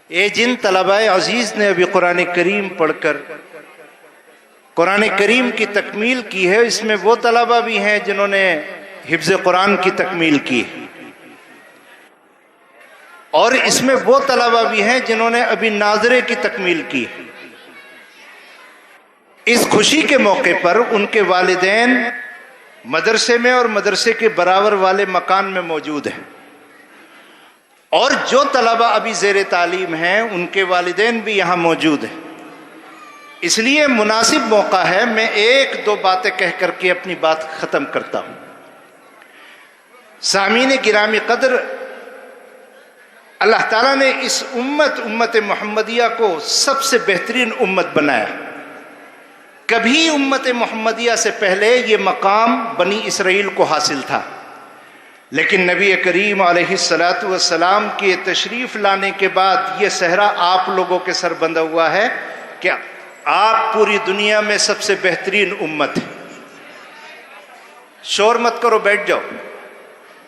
اے جن طلباء عزیز نے ابھی قرآن کریم پڑھ کر قرآن کریم کی تکمیل کی ہے، اس میں وہ طلباء بھی ہیں جنہوں نے حفظ قرآن کی تکمیل کی ہے، اور اس میں وہ طلباء بھی ہیں جنہوں نے ابھی ناظرے کی تکمیل کی ہے۔ اس خوشی کے موقع پر ان کے والدین مدرسے میں اور مدرسے کے برابر والے مکان میں موجود ہیں، اور جو طلباء ابھی زیر تعلیم ہیں ان کے والدین بھی یہاں موجود ہیں۔ اس لیے مناسب موقع ہے میں ایک دو باتیں کہہ کر کے اپنی بات ختم کرتا ہوں۔ سامعین گرامی قدر، اللہ تعالیٰ نے اس امت محمدیہ کو سب سے بہترین امت بنایا۔ کبھی امت محمدیہ سے پہلے یہ مقام بنی اسرائیل کو حاصل تھا، لیکن نبی کریم علیہ السلام کے تشریف لانے کے بعد یہ صحرا آپ لوگوں کے سر بندھا ہوا ہے کہ آپ پوری دنیا میں سب سے بہترین امت ہیں۔ شور مت کرو، بیٹھ جاؤ۔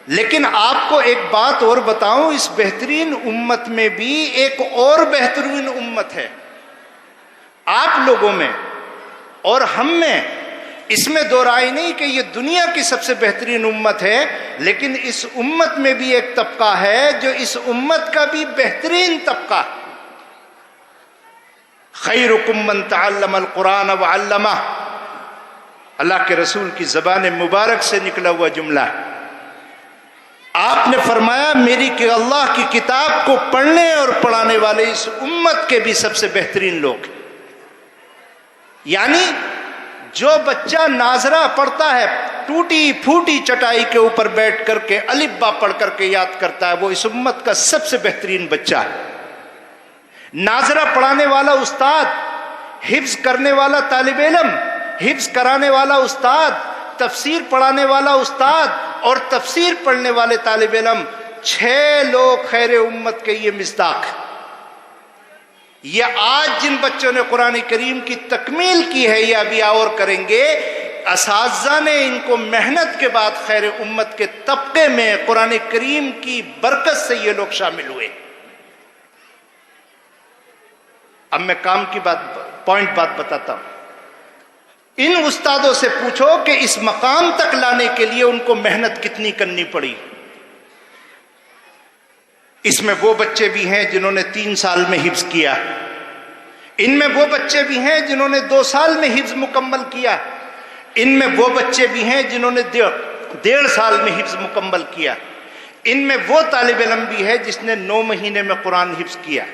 لیکن آپ کو ایک بات اور بتاؤں، اس بہترین امت میں بھی ایک اور بہترین امت ہے، آپ لوگوں میں اور ہم میں۔ اس میں دو رائے نہیں کہ یہ دنیا کی سب سے بہترین امت ہے، لیکن اس امت میں بھی ایک طبقہ ہے جو اس امت کا بھی بہترین طبقہ۔ خیرکم من تعلم القرآن وعلمہ، اللہ کے رسول کی زبان مبارک سے نکلا ہوا جملہ ہے۔ آپ نے فرمایا میری کہ اللہ کی کتاب کو پڑھنے اور پڑھانے والے اس امت کے بھی سب سے بہترین لوگ ہیں۔ یعنی جو بچہ ناظرہ پڑھتا ہے، ٹوٹی پھوٹی چٹائی کے اوپر بیٹھ کر کے الف با پڑھ کر کے یاد کرتا ہے، وہ اس امت کا سب سے بہترین بچہ ہے۔ ناظرہ پڑھانے والا استاد، حفظ کرنے والا طالب علم، حفظ کرانے والا استاد، تفسیر پڑھانے والا استاد اور تفسیر پڑھنے والے طالب علم، 6 لوگ خیر امت کے یہ مصداق ہیں۔ یہ آج جن بچوں نے قرآن کریم کی تکمیل کی ہے یا ابھی اور کریں گے، اساتذہ نے ان کو محنت کے بعد خیر امت کے طبقے میں قرآن کریم کی برکت سے یہ لوگ شامل ہوئے۔ اب میں کام کی بات بتاتا ہوں۔ ان استادوں سے پوچھو کہ اس مقام تک لانے کے لیے ان کو محنت کتنی کرنی پڑی۔ اس میں وہ بچے بھی ہیں جنہوں نے 3 سال میں حفظ کیا، ان میں وہ بچے بھی ہیں جنہوں نے 2 سال میں حفظ مکمل کیا، ان میں وہ بچے بھی ہیں جنہوں نے 1.5 سال میں حفظ مکمل کیا، ان میں وہ طالب علم بھی ہے جس نے 9 مہینے میں قرآن حفظ کیا۔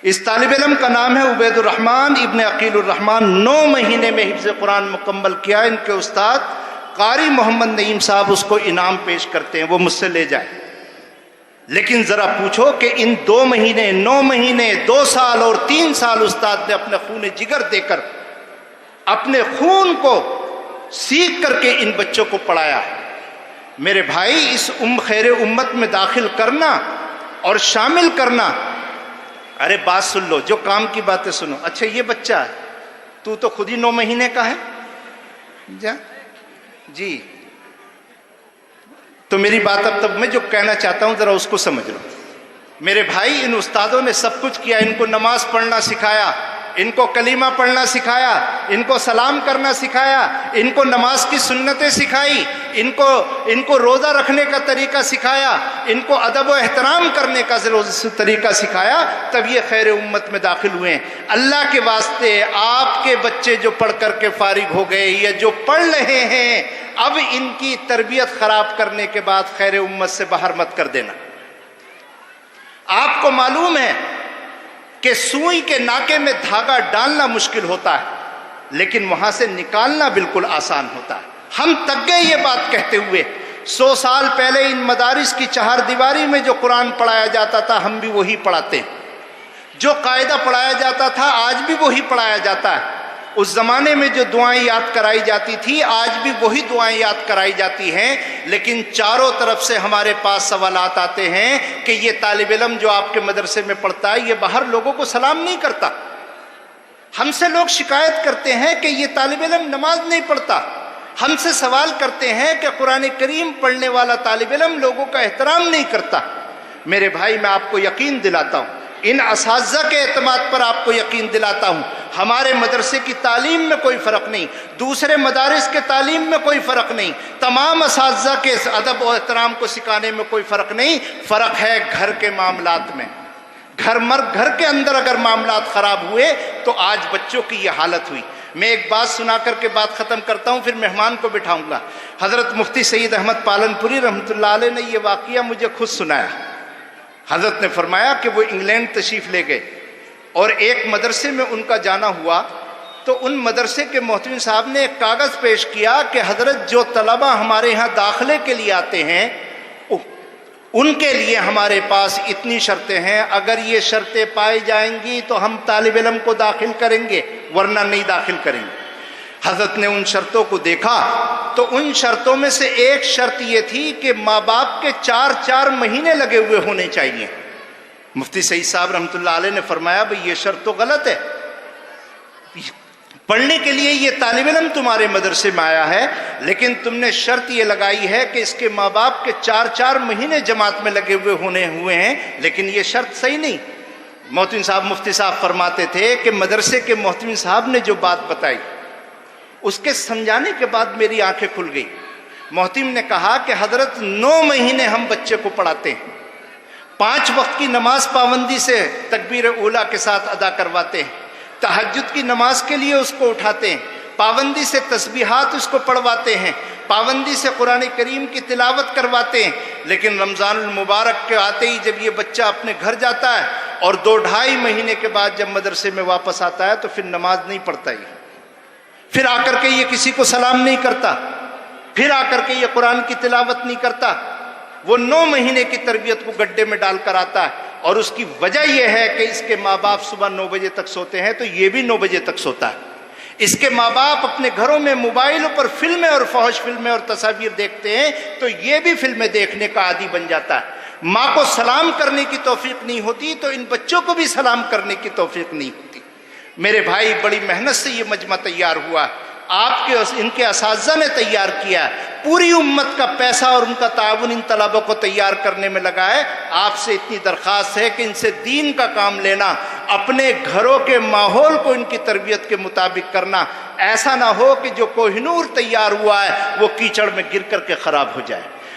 اس طالب علم کا نام ہے عبید الرحمن ابن عقیل الرحمن، 9 مہینے میں حفظ قرآن مکمل کیا۔ ان کے استاد قاری محمد نعیم صاحب اس کو انعام پیش کرتے ہیں، وہ مجھ سے لے جائے۔ لیکن ذرا پوچھو کہ ان 2 مہینے، 9 مہینے، 2 سال اور 3 سال استاد نے اپنے خون جگر دے کر، اپنے خون کو سیکھ کر کے ان بچوں کو پڑھایا۔ میرے بھائی، اس خیر امت میں داخل کرنا اور شامل کرنا، ارے بات سن لو، جو کام کی باتیں سنو۔ اچھا یہ بچہ ہے، تو خود ہی 9 مہینے کا ہے جی، تو میری بات اب میں جو کہنا چاہتا ہوں ذرا اس کو سمجھ لو۔ میرے بھائی، ان استادوں نے سب کچھ کیا، ان کو نماز پڑھنا سکھایا، ان کو کلمہ پڑھنا سکھایا، ان کو سلام کرنا سکھایا، ان کو نماز کی سنتیں سکھائی، ان کو روزہ رکھنے کا طریقہ سکھایا، ان کو ادب و احترام کرنے کا طریقہ سکھایا، تب یہ خیر امت میں داخل ہوئے ہیں۔ اللہ کے واسطے آپ کے بچے جو پڑھ کر کے فارغ ہو گئے یا جو پڑھ رہے ہیں، اب ان کی تربیت خراب کرنے کے بعد خیر امت سے باہر مت کر دینا۔ آپ کو معلوم ہے کہ سوئی کے ناکے میں دھاگا ڈالنا مشکل ہوتا ہے، لیکن وہاں سے نکالنا بالکل آسان ہوتا ہے۔ ہم تک گئے یہ بات کہتے ہوئے، 100 سال پہلے ان مدارس کی 4 دیواری میں جو قرآن پڑھایا جاتا تھا، ہم بھی وہی پڑھاتے ہیں۔ جو قاعدہ پڑھایا جاتا تھا آج بھی وہی پڑھایا جاتا ہے۔ اس زمانے میں جو دعائیں یاد کرائی جاتی تھی آج بھی وہی دعائیں یاد کرائی جاتی ہیں، لیکن چاروں طرف سے ہمارے پاس سوالات آتے ہیں کہ یہ طالب علم جو آپ کے مدرسے میں پڑھتا ہے یہ باہر لوگوں کو سلام نہیں کرتا۔ ہم سے لوگ شکایت کرتے ہیں کہ یہ طالب علم نماز نہیں پڑھتا۔ ہم سے سوال کرتے ہیں کہ قرآن کریم پڑھنے والا طالب علم لوگوں کا احترام نہیں کرتا۔ میرے بھائی میں آپ کو یقین دلاتا ہوں، ان اساتذہ کے اعتماد پر آپ کو یقین دلاتا ہوں، ہمارے مدرسے کی تعلیم میں کوئی فرق نہیں، دوسرے مدارس کے تعلیم میں کوئی فرق نہیں، تمام اساتذہ کے ادب و احترام کو سکھانے میں کوئی فرق نہیں، فرق ہے گھر کے معاملات میں۔ گھر کے اندر اگر معاملات خراب ہوئے تو آج بچوں کی یہ حالت ہوئی۔ میں ایک بات سنا کر کے بات ختم کرتا ہوں، پھر مہمان کو بٹھاؤں گا۔ حضرت مفتی سید احمد پالن پوری رحمۃ اللہ علیہ نے یہ واقعہ مجھے خود سنایا۔ حضرت نے فرمایا کہ وہ انگلینڈ تشریف لے گئے اور ایک مدرسے میں ان کا جانا ہوا، تو ان مدرسے کے محتمم صاحب نے ایک کاغذ پیش کیا کہ حضرت جو طلبہ ہمارے ہاں داخلے کے لیے آتے ہیں ان کے لیے ہمارے پاس اتنی شرطیں ہیں، اگر یہ شرطیں پائی جائیں گی تو ہم طالب علم کو داخل کریں گے ورنہ نہیں داخل کریں گے۔ حضرت نے ان شرطوں کو دیکھا تو ان شرطوں میں سے ایک شرط یہ تھی کہ ماں باپ کے 4 مہینے لگے ہوئے ہونے چاہیے۔ مفتی سعید صاحب رحمۃ اللہ علیہ نے فرمایا بھئی یہ شرط تو غلط ہے، پڑھنے کے لیے یہ طالب علم تمہارے مدرسے میں آیا ہے، لیکن تم نے شرط یہ لگائی ہے کہ اس کے ماں باپ کے 4 مہینے جماعت میں لگے ہوئے ہیں، لیکن یہ شرط صحیح نہیں۔ محتمم صاحب مفتی صاحب فرماتے تھے کہ مدرسے کے محتمم صاحب نے جو بات بتائی اس کے سمجھانے کے بعد میری آنکھیں کھل گئی۔ محتمم نے کہا کہ حضرت 9 مہینے ہم بچے کو پڑھاتے ہیں، 5 وقت کی نماز پابندی سے تکبیر اولیٰ کے ساتھ ادا کرواتے ہیں، تہجد کی نماز کے لیے اس کو اٹھاتے ہیں، پابندی سے تسبیحات اس کو پڑھواتے ہیں، پابندی سے قرآن کریم کی تلاوت کرواتے ہیں، لیکن رمضان المبارک کے آتے ہی جب یہ بچہ اپنے گھر جاتا ہے اور 2-2.5 مہینے کے بعد جب مدرسے میں واپس آتا ہے تو پھر نماز نہیں پڑھتا ہی، پھر آ کر کے یہ کسی کو سلام نہیں کرتا، پھر آ کر کے یہ قرآن کی تلاوت نہیں کرتا۔ وہ 9 مہینے کی تربیت کو گڈھے میں ڈال کر آتا ہے، اور اس کی وجہ یہ ہے کہ اس کے ماں باپ صبح 9 بجے تک سوتے ہیں تو یہ بھی 9 بجے تک سوتا ہے۔ اس کے ماں باپ اپنے گھروں میں موبائلوں پر فلمیں اور فحش فلمیں اور تصاویر دیکھتے ہیں تو یہ بھی فلمیں دیکھنے کا عادی بن جاتا ہے۔ ماں کو سلام کرنے کی توفیق نہیں ہوتی تو ان بچوں کو بھی سلام کرنے کی توفیق نہیں ہوتی۔ میرے بھائی بڑی محنت سے یہ مجمع تیار ہوا، آپ کے ان کے اساتذہ نے تیار کیا، پوری امت کا پیسہ اور ان کا تعاون ان طلباء کو تیار کرنے میں لگا ہے۔ آپ سے اتنی درخواست ہے کہ ان سے دین کا کام لینا، اپنے گھروں کے ماحول کو ان کی تربیت کے مطابق کرنا، ایسا نہ ہو کہ جو کوہ نور تیار ہوا ہے وہ کیچڑ میں گر کر کے خراب ہو جائے۔